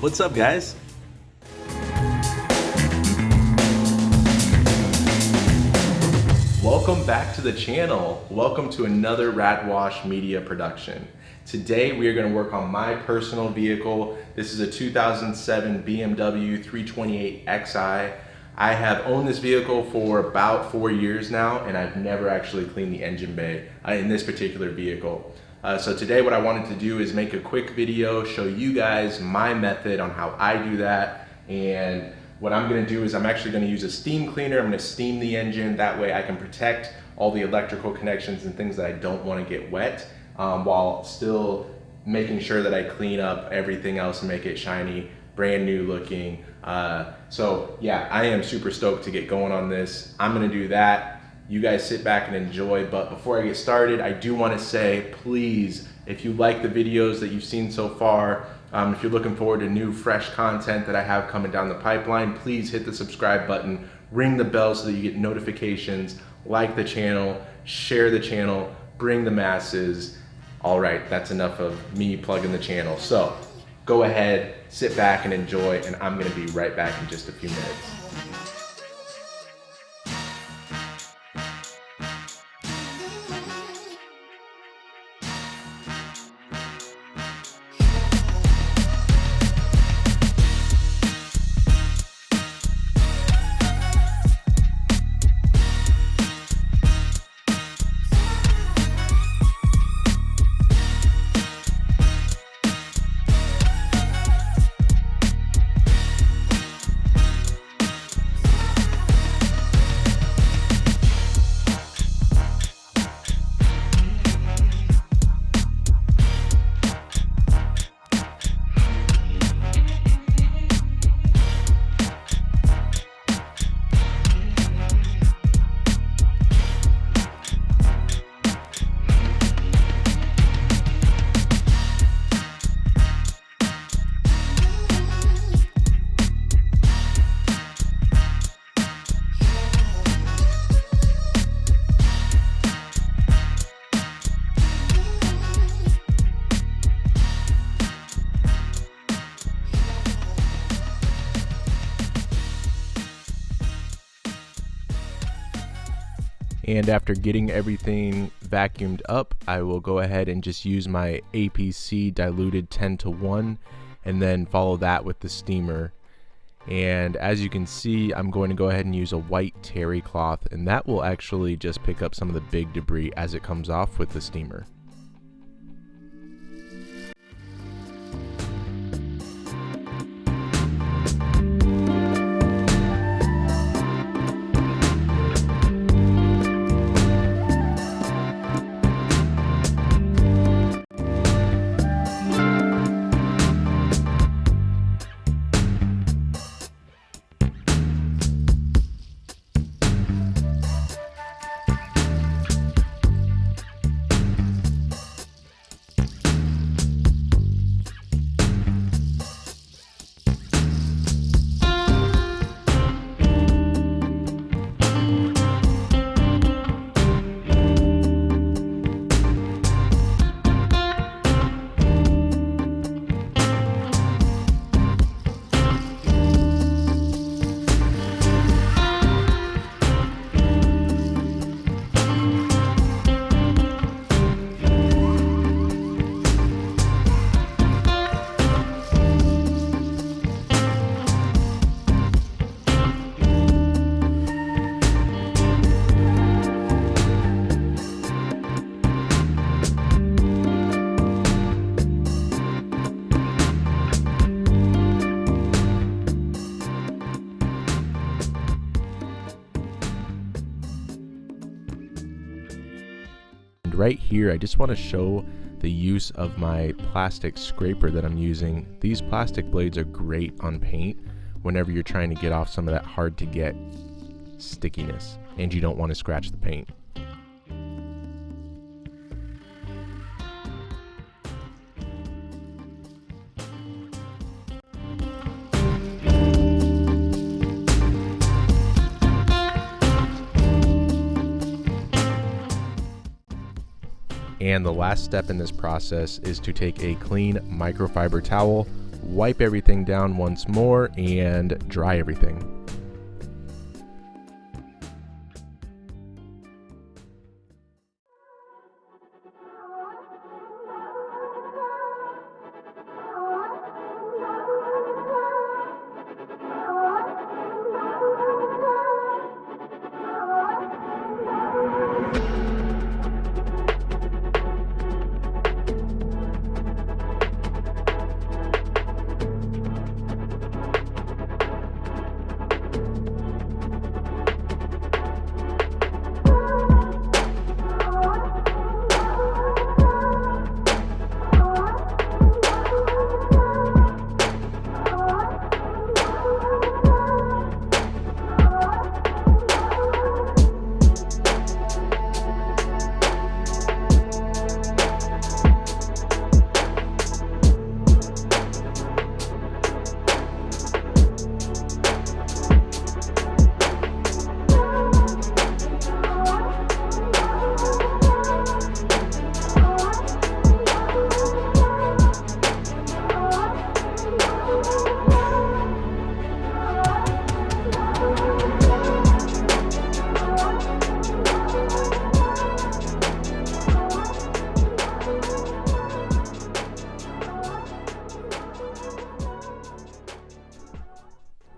What's up, guys? Welcome back to the channel. Welcome to another Rad Wash media production. Today we are going to work on my personal vehicle. This is a 2007 BMW 328XI. I have owned this vehicle for about 4 years now, and I've never actually cleaned the engine bay in this particular vehicle. So today what I wanted to do is make a quick video, show you guys my method on how I do that. And what I'm gonna do is I'm actually gonna use a steam cleaner. I'm gonna steam the engine. That way I can protect all the electrical connections and things that I don't wanna get wet, while still making sure that I clean up everything else and make it shiny, brand new looking. So yeah, I am super stoked to get going on this. I'm gonna do that. You guys sit back and enjoy, but before I get started, I do want to say, please, if you like the videos that you've seen so far, if you're looking forward to new, fresh content that I have coming down the pipeline, please hit the subscribe button, ring the bell so that you get notifications, like the channel, share the channel, bring the masses. All right, that's enough of me plugging the channel. So go ahead, sit back and enjoy, and I'm going to be right back in just a few minutes. And after getting everything vacuumed up, I will go ahead and just use my APC diluted 10:1 and then follow that with the steamer. And as you can see, I'm going to go ahead and use a white terry cloth, and that will actually just pick up some of the big debris as it comes off with the steamer. Right here, I just want to show the use of my plastic scraper that I'm using. These plastic blades are great on paint whenever you're trying to get off some of that hard to get stickiness and you don't want to scratch the paint. And the last step in this process is to take a clean microfiber towel, wipe everything down once more and dry everything.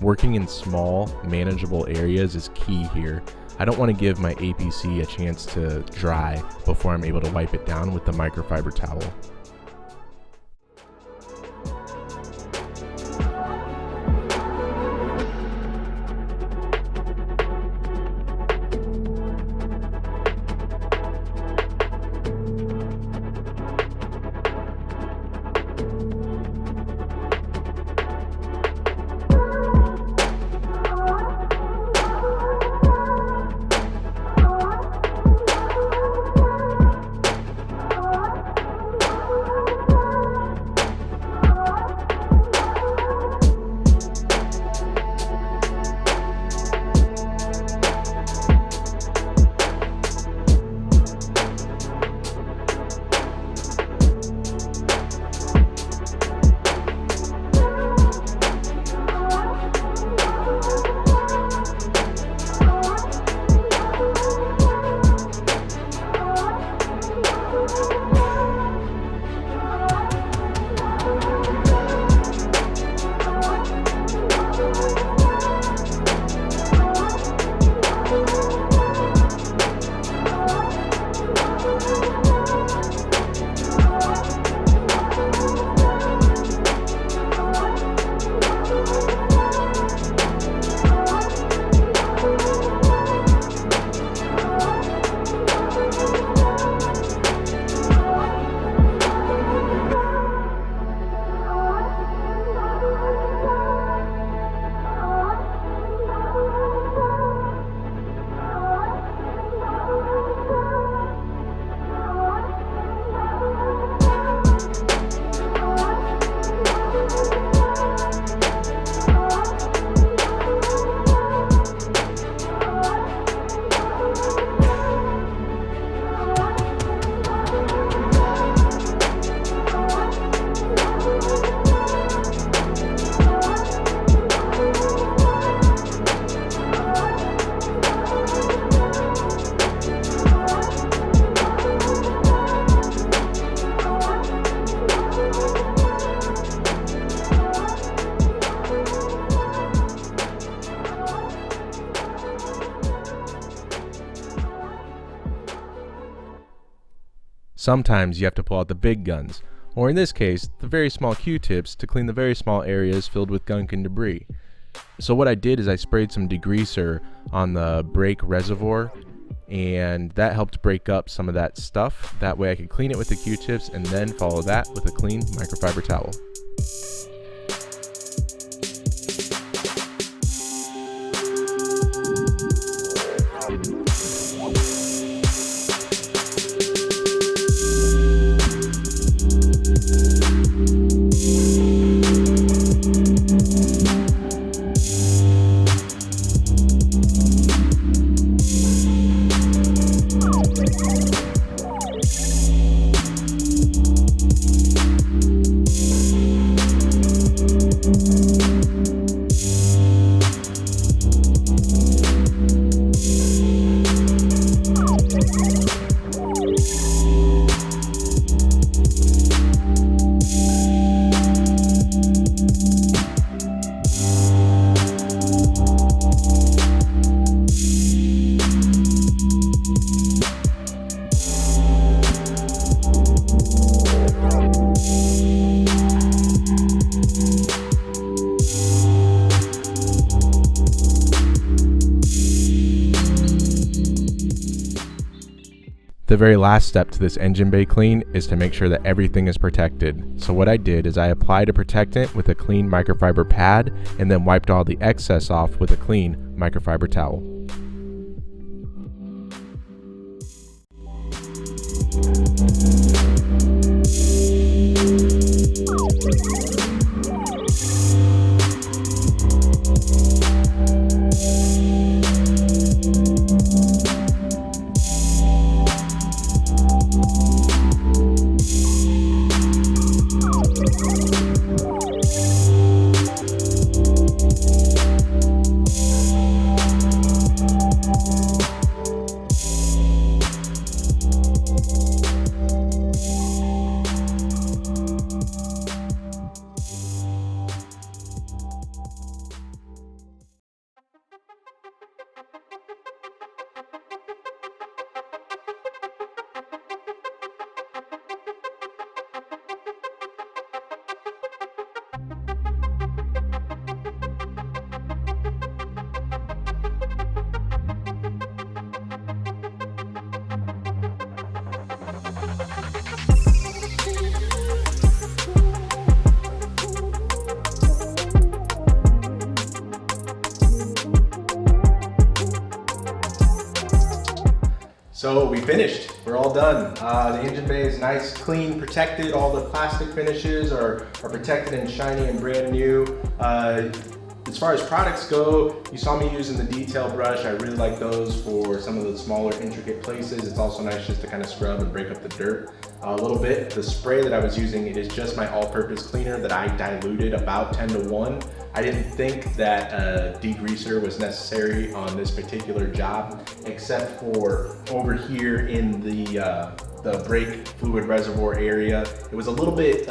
Working in small, manageable areas is key here. I don't want to give my APC a chance to dry before I'm able to wipe it down with the microfiber towel. Sometimes you have to pull out the big guns, or in this case, the very small Q-tips to clean the very small areas filled with gunk and debris. So what I did is I sprayed some degreaser on the brake reservoir, and that helped break up some of that stuff. That way I could clean it with the Q-tips and then follow that with a clean microfiber towel. The very last step to this engine bay clean is to make sure that everything is protected. So what I did is I applied a protectant with a clean microfiber pad and then wiped all the excess off with a clean microfiber towel. So we finished, we're all done. The engine bay is nice, clean, protected. All the plastic finishes are protected and shiny and brand new. As far as products go, you saw me using the detail brush. I really like those for some of the smaller intricate places. It's also nice just to kind of scrub and break up the dirt a little bit. The spray that I was using, it is just my all-purpose cleaner that I diluted about 10 to 1. I didn't think that a degreaser was necessary on this particular job, except for over here in the brake fluid reservoir area. It was a little bit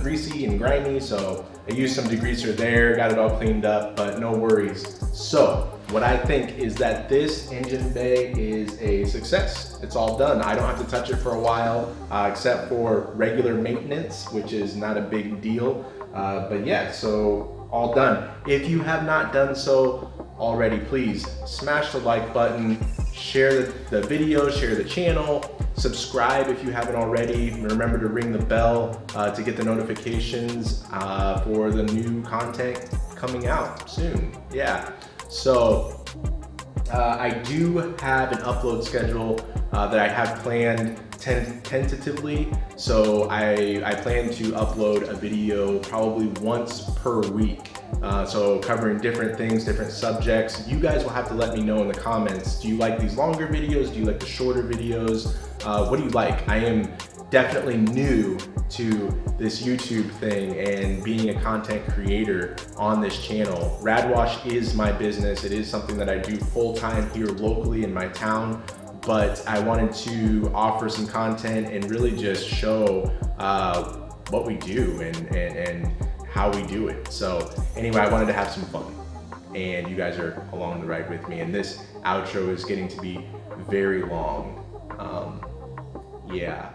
greasy and grimy, so I used some degreaser there, got it all cleaned up, but no worries. So what I think is that this engine bay is a success. It's all done. I don't have to touch it for a while, except for regular maintenance, which is not a big deal. But yeah, so all done. If you have not done so already, please smash the like button, share the video, share the channel, subscribe if you haven't already. Remember to ring the bell to get the notifications for the new content coming out soon. Yeah, so I do have an upload schedule that I have planned tentatively. So I plan to upload a video probably once per week. So covering different things, different subjects. You guys will have to let me know in the comments. Do you like these longer videos? Do you like the shorter videos? What do you like? I am definitely new to this YouTube thing and being a content creator on this channel. Rad Wash is my business. It is something that I do full-time here locally in my town, but I wanted to offer some content and really just show what we do and how we do it. So anyway, I wanted to have some fun, and you guys are along the ride with me, and this outro is getting to be very long. Yeah.